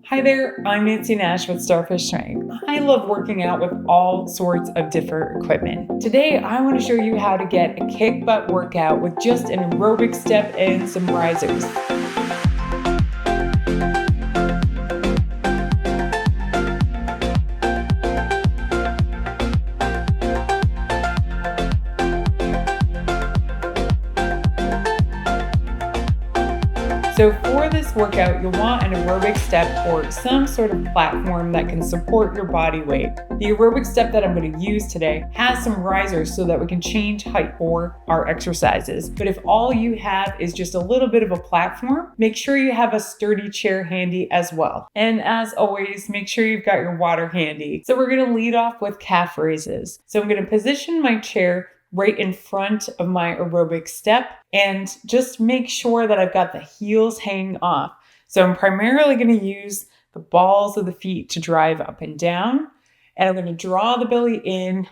Hi there, I'm Nancy Nash with Starfish Strength. I love working out with all sorts of different equipment. Today, I want to show you how to get a kick butt workout with just an aerobic step and some risers. So for this workout, you'll want an aerobic step or some sort of platform that can support your body weight. The aerobic step that I'm going to use today has some risers so that we can change height for our exercises. But if all you have is just a little bit of a platform, make sure you have a sturdy chair handy as well. And as always, make sure you've got your water handy. So we're going to lead off with calf raises. So I'm going to position my chair right in front of my aerobic step and just make sure that I've got the heels hanging off. So I'm primarily going to use the balls of the feet to drive up and down. And I'm going to draw the belly in,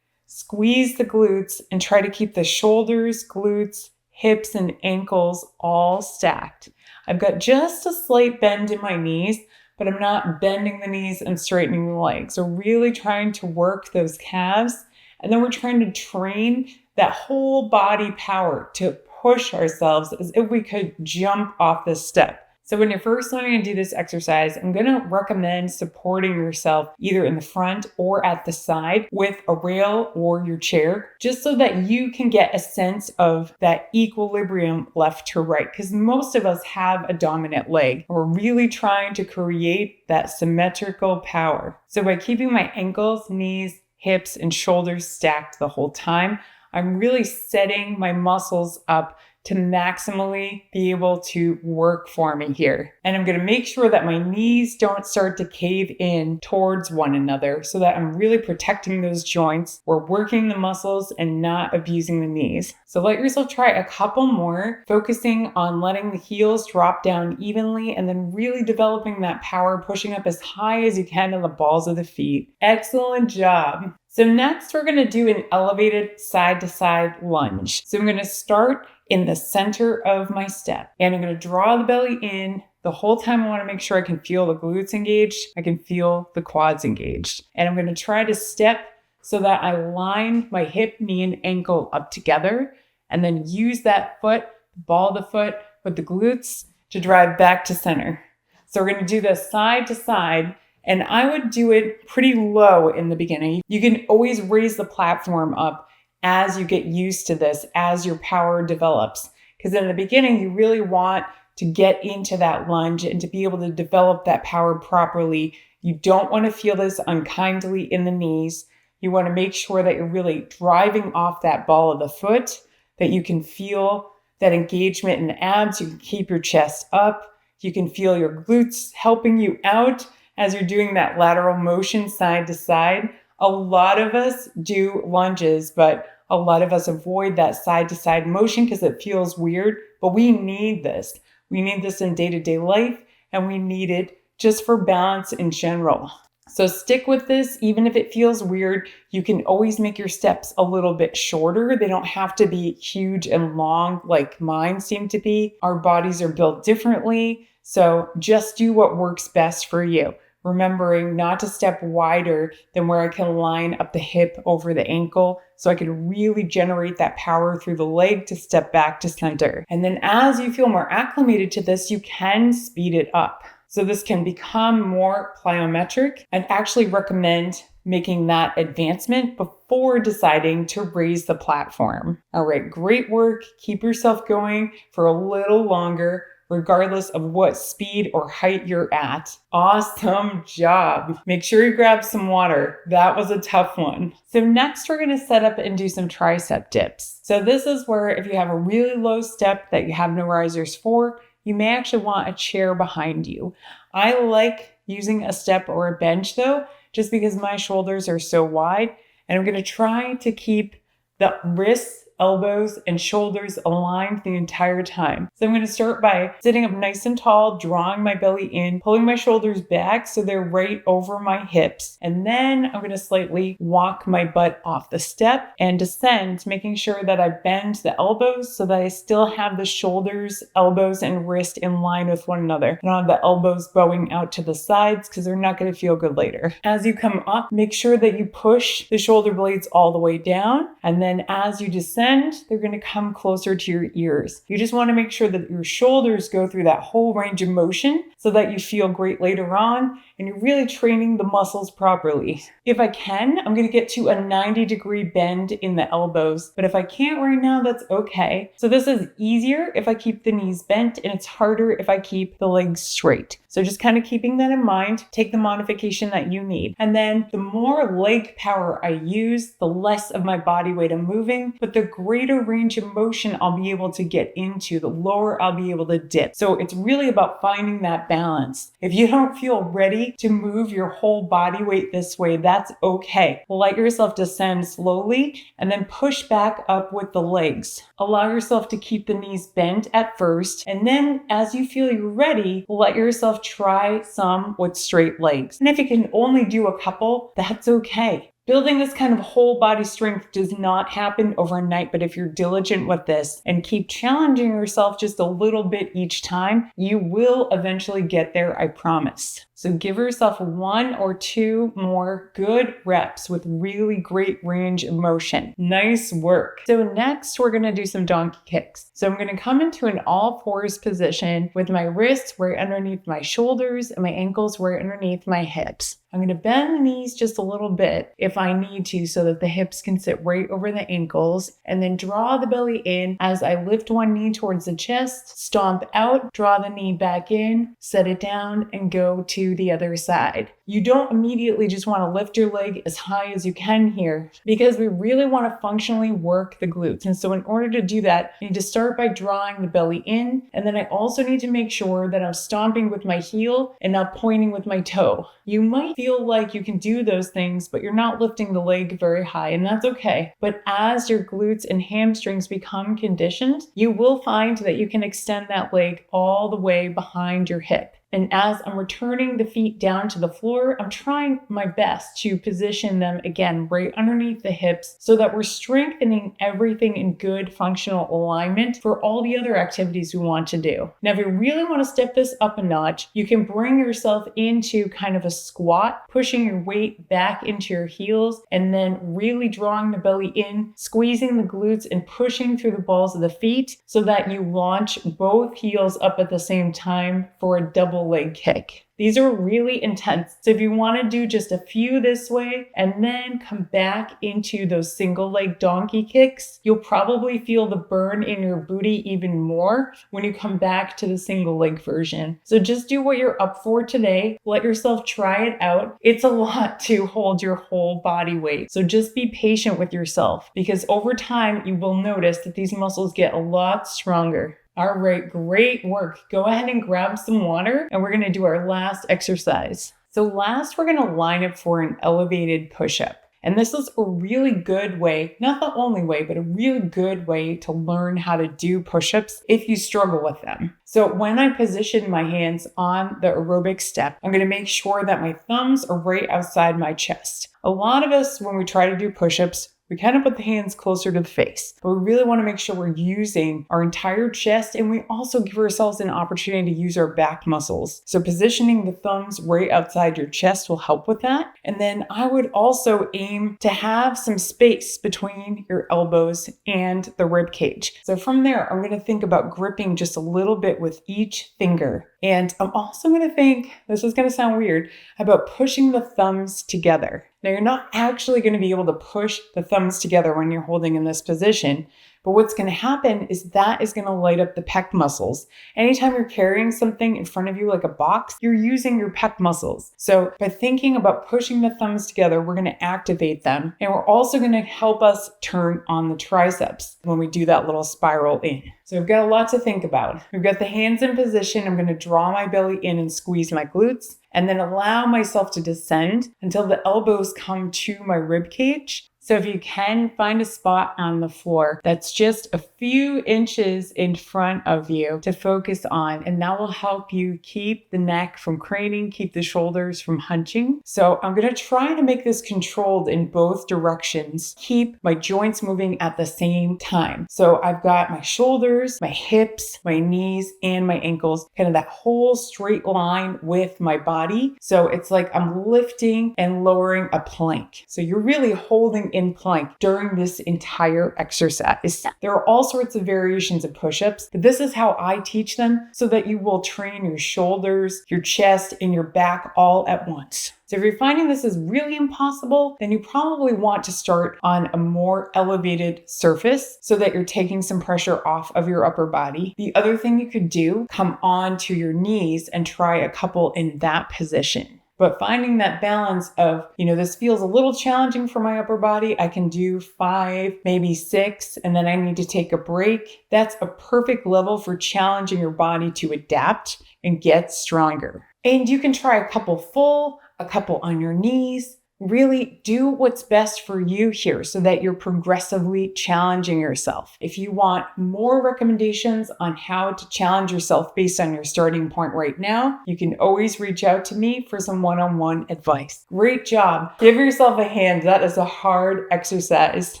squeeze the glutes, and try to keep the shoulders, glutes, hips, and ankles all stacked. I've got just a slight bend in my knees, but I'm not bending the knees and straightening the legs. So really trying to work those calves. And then we're trying to train that whole body power to push ourselves as if we could jump off this step. So when you're first learning to do this exercise, I'm going to recommend supporting yourself either in the front or at the side with a rail or your chair, just so that you can get a sense of that equilibrium left to right. Because most of us have a dominant leg. We're really trying to create that symmetrical power. So by keeping my ankles, knees, hips, and shoulders stacked the whole time, I'm really setting my muscles up to maximally be able to work for me here. And I'm going to make sure that my knees don't start to cave in towards one another so that I'm really protecting those joints. We're working the muscles and not abusing the knees. So let yourself try a couple more, focusing on letting the heels drop down evenly and then really developing that power, pushing up as high as you can on the balls of the feet. Excellent job. So next we're going to do an elevated side to side lunge. So I'm going to start in the center of my step and I'm going to draw the belly in. The whole time I want to make sure I can feel the glutes engaged. I can feel the quads engaged. And I'm going to try to step so that I line my hip, knee, and ankle up together and then use that foot, ball of the foot with the glutes to drive back to center. So we're going to do this side to side. And I would do it pretty low in the beginning. You can always raise the platform up as you get used to this, as your power develops. Because in the beginning, you really want to get into that lunge and to be able to develop that power properly. You don't want to feel this unkindly in the knees. You want to make sure that you're really driving off that ball of the foot, that you can feel that engagement in the abs. You can keep your chest up. You can feel your glutes helping you out as you're doing that lateral motion side to side. A lot of us do lunges, but a lot of us avoid that side to side motion because it feels weird, but we need this. We need this in day-to-day life, and we need it just for balance in general. So stick with this, even if it feels weird. You can always make your steps a little bit shorter. They don't have to be huge and long like mine seem to be. Our bodies are built differently, so just do what works best for you. Remembering not to step wider than where I can line up the hip over the ankle so I can really generate that power through the leg to step back to center. And then as you feel more acclimated to this, you can speed it up. So this can become more plyometric. I'd actually recommend making that advancement before deciding to raise the platform. All right, great work. Keep yourself going for a little longer, regardless of what speed or height you're at. Awesome job. Make sure you grab some water. That was a tough one. So next we're going to set up and do some tricep dips. So this is where if you have a really low step that you have no risers for, you may actually want a chair behind you. I like using a step or a bench though, just because my shoulders are so wide, and I'm going to try to keep the wrists elbows, and shoulders aligned the entire time. So I'm going to start by sitting up nice and tall, drawing my belly in, pulling my shoulders back so they're right over my hips. And then I'm going to slightly walk my butt off the step and descend, making sure that I bend the elbows so that I still have the shoulders, elbows, and wrist in line with one another. I don't have the elbows bowing out to the sides because they're not going to feel good later. As you come up, make sure that you push the shoulder blades all the way down. And then as you descend, they're going to come closer to your ears. You just want to make sure that your shoulders go through that whole range of motion so that you feel great later on and you're really training the muscles properly. If I can, I'm going to get to a 90-degree bend in the elbows, but if I can't right now, that's okay. So this is easier if I keep the knees bent and it's harder if I keep the legs straight. So just kind of keeping that in mind, take the modification that you need. And then the more leg power I use, the less of my body weight I'm moving, but the greater range of motion I'll be able to get into, the lower I'll be able to dip. So it's really about finding that balance. If you don't feel ready to move your whole body weight this way, that's okay. Let yourself descend slowly and then push back up with the legs. Allow yourself to keep the knees bent at first, and then as you feel you're ready, let yourself try some with straight legs. And if you can only do a couple, that's okay. Building this kind of whole body strength does not happen overnight, but if you're diligent with this and keep challenging yourself just a little bit each time, you will eventually get there, I promise. So give yourself 1 or 2 more good reps with really great range of motion. Nice work. So next, we're going to do some donkey kicks. So I'm going to come into an all fours position with my wrists right underneath my shoulders and my ankles right underneath my hips. I'm going to bend the knees just a little bit if I need to so that the hips can sit right over the ankles, and then draw the belly in as I lift one knee towards the chest, stomp out, draw the knee back in, set it down, and go to the other side. You don't immediately just want to lift your leg as high as you can here because we really want to functionally work the glutes. And so in order to do that, you need to start by drawing the belly in. And then I also need to make sure that I'm stomping with my heel and not pointing with my toe. You might feel like you can do those things, but you're not lifting the leg very high, and that's okay. But as your glutes and hamstrings become conditioned, you will find that you can extend that leg all the way behind your hip. And as I'm returning the feet down to the floor, I'm trying my best to position them again right underneath the hips so that we're strengthening everything in good functional alignment for all the other activities we want to do. Now, if you really want to step this up a notch, you can bring yourself into kind of a squat, pushing your weight back into your heels, and then really drawing the belly in, squeezing the glutes and pushing through the balls of the feet so that you launch both heels up at the same time for a double leg kick. These are really intense. So if you want to do just a few this way and then come back into those single leg donkey kicks, you'll probably feel the burn in your booty even more when you come back to the single leg version. So just do what you're up for today. Let yourself try it out. It's a lot to hold your whole body weight. So just be patient with yourself because over time you will notice that these muscles get a lot stronger. All right, great work. Go ahead and grab some water and we're going to do our last exercise. So last, we're going to line up for an elevated push-up. And this is a really good way, not the only way, but a really good way to learn how to do push-ups if you struggle with them. So when I position my hands on the aerobic step, I'm going to make sure that my thumbs are right outside my chest. A lot of us, when we try to do push-ups, we kind of put the hands closer to the face, but we really want to make sure we're using our entire chest, and we also give ourselves an opportunity to use our back muscles. So positioning the thumbs right outside your chest will help with that. And then I would also aim to have some space between your elbows and the rib cage. So from there, I'm going to think about gripping just a little bit with each finger. And I'm also going to think, this is going to sound weird, about pushing the thumbs together. Now, you're not actually going to be able to push the thumbs together when you're holding in this position, but what's going to happen is that is going to light up the pec muscles. Anytime you're carrying something in front of you like a box, you're using your pec muscles. So by thinking about pushing the thumbs together, we're going to activate them. And we're also going to help us turn on the triceps when we do that little spiral in. So we've got a lot to think about. We've got the hands in position. I'm going to draw my belly in and squeeze my glutes, and then allow myself to descend until the elbows come to my rib cage. So if you can, find a spot on the floor that's just a few inches in front of you to focus on, and that will help you keep the neck from craning, keep the shoulders from hunching. So I'm going to try to make this controlled in both directions, keep my joints moving at the same time. So I've got my shoulders, my hips, my knees, and my ankles, kind of that whole straight line with my body. So it's like I'm lifting and lowering a plank. So you're really holding in plank during this entire exercise. There are all sorts of variations of push-ups, but this is how I teach them so that you will train your shoulders, your chest, and your back all at once. So if you're finding this is really impossible, then you probably want to start on a more elevated surface so that you're taking some pressure off of your upper body. The other thing you could do, come on to your knees and try a couple in that position. But finding that balance of, this feels a little challenging for my upper body. I can do 5, maybe 6, and then I need to take a break. That's a perfect level for challenging your body to adapt and get stronger. And you can try a couple full, a couple on your knees. Really do what's best for you here so that you're progressively challenging yourself. If you want more recommendations on how to challenge yourself based on your starting point right now, you can always reach out to me for some one-on-one advice. Great job. Give yourself a hand. That is a hard exercise.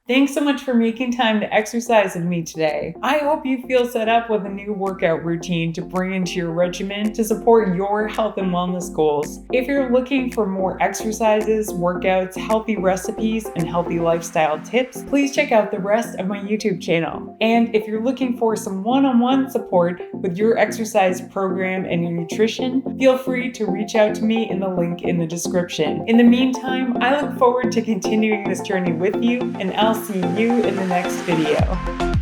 Thanks so much for making time to exercise with me today. I hope you feel set up with a new workout routine to bring into your regimen to support your health and wellness goals. If you're looking for more exercises, workouts, healthy recipes, and healthy lifestyle tips, please check out the rest of my YouTube channel. And if you're looking for some one-on-one support with your exercise program and your nutrition, feel free to reach out to me in the link in the description. In the meantime, I look forward to continuing this journey with you, and I'll see you in the next video.